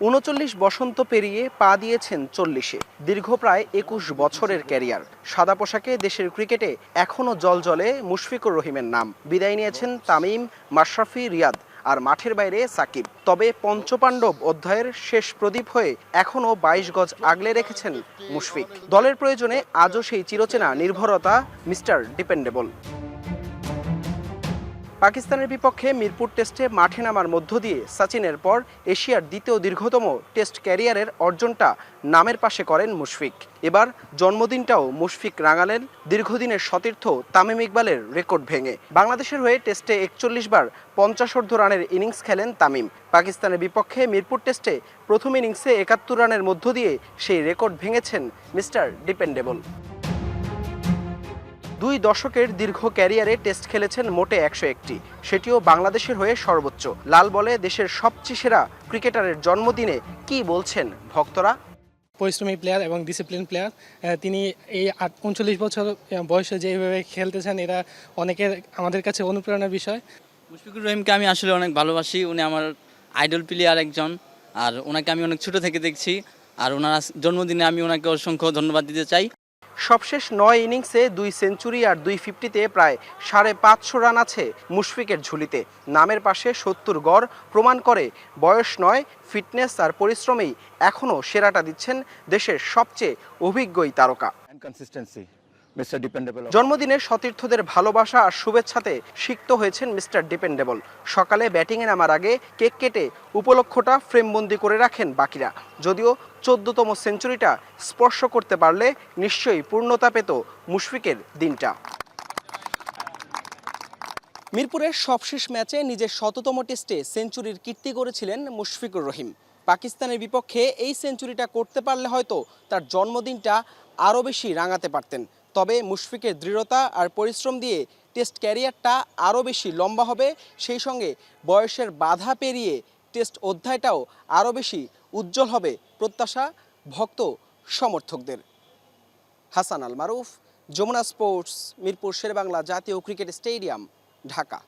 ৩৯ বসন্ত পেরিয়ে পা দিয়েছেন ৪০-এ। দীর্ঘ প্রায় ২১ বছরের ক্যারিয়ার। সাদা পোশাকে দেশের ক্রিকেটে এখনও জ্বলজ্বলে মুশফিকুর রহিমের নাম। বিদায় নিয়েছেন তামিম, মাশরাফি, রিয়াদ আর মাঠের বাইরে সাকিব। তবে পঞ্চপাণ্ডব অধ্যায়ের শেষ প্রদীপ হয়ে এখনও ২২ গজ আগলে রেখেছেন মুশফিক। দলের প্রয়োজনে আজও সেই চিরচেনা নির্ভরতা, মিস্টার ডিপেন্ডেবল। পাকিস্তানের বিপক্ষে মিরপুর টেস্টে মাঠে নামার মধ্য দিয়ে সচিনের পর এশিয়ার দ্বিতীয় দীর্ঘতম টেস্ট ক্যারিয়ারের অর্জনটা নামের পাশে করেন মুশফিক। এবার জন্মদিনটাও মুশফিক রাঙালেন দীর্ঘদিনের সতীর্থ তামিম ইকবালের রেকর্ড ভেঙে। বাংলাদেশের হয়ে টেস্টে ৪১ বার ৫০ রানের ইনিংস খেলেন তামিম। পাকিস্তানের বিপক্ষে মিরপুর টেস্টে প্রথম ইনিংসে ৭১ রানের মধ্য দিয়ে সেই রেকর্ড ভেঙেছেন মিস্টার ডিপেন্ডেবল। ২ দশকের দীর্ঘ ক্যারিয়ারে টেস্ট খেলেছেন মোটে ১০১টি, সেটিও বাংলাদেশের হয়ে সর্বোচ্চ। লাল বলে দেশের সবচেয়ে সেরা ক্রিকেটারের জন্মদিনে কি বলছেন ভক্তরা? পরিশ্রমী প্লেয়ার এবং ডিসিপ্লিন প্লেয়ার। তিনি এই ৩৯ বছর বয়সে যেভাবে খেলতেছেন, এটা অনেকের আমাদের কাছে অনুপ্রেরণার বিষয়। মুশফিকুর রহিমকে আমি আসলে অনেক ভালোবাসি। উনি আমার আইডল প্লেয়ার একজন, আর ওনাকে আমি অনেক ছোট থেকে দেখছি। আর ওনার জন্মদিনে আমি ওনাকে অসংখ্য ধন্যবাদ দিতে চাই। সবশেষ ৯ ইনিংসে ২ সেঞ্চুরি আর ২ ফিফটিতে প্রায় ৫৫০ রান আছে মুশফিকের ঝুলিতে। নামের পাশে ৭০ গড় প্রমাণ করে বয়স নয়, ফিটনেস আর পরিশ্রমেই এখনও সেরাটা দিচ্ছেন দেশের সবচেয়ে অভিজ্ঞ তারকা। জন্মদিনের সতীর্থদের ভালোবাসা আর শুভেচ্ছাতে সিক্ত হয়েছেন মিস্টার ডিপেন্ডেবল। সকালে ব্যাটিংয়ে নামার আগে কেক কেটে উপলক্ষটা ফ্রেমবন্দি করে রাখেন বাকিরা। যদিও ১৪তম সেঞ্চুরিটা স্পর্শ করতে পারলে নিশ্চয়ই পূর্ণতা পেত মুশফিকের দিনটা। মিরপুরের সবশেষ ম্যাচে নিজের ১০০তম টেস্টে সেঞ্চুরির কীর্তি গড়েছিলেন মুশফিকুর রহিম। পাকিস্তানের বিপক্ষে এই সেঞ্চুরিটা করতে পারলে হয়তো তার জন্মদিনটা আরও বেশি রাঙাতে পারতেন। তবে মুশফিকের দৃঢ়তা আর পরিশ্রম দিয়ে টেস্ট ক্যারিয়ারটা আরও বেশি লম্বা হবে, সেই সঙ্গে বয়সের বাধা পেরিয়ে টেস্ট অধ্যায়টাও আরও বেশি উজ্জ্বল হবে প্রত্যাশা ভক্ত সমর্থকদের। হাসান আল মারুফ, যমুনা স্পোর্টস, মিরপুর শেরেবাংলা জাতীয় ক্রিকেট স্টেডিয়াম, ঢাকা।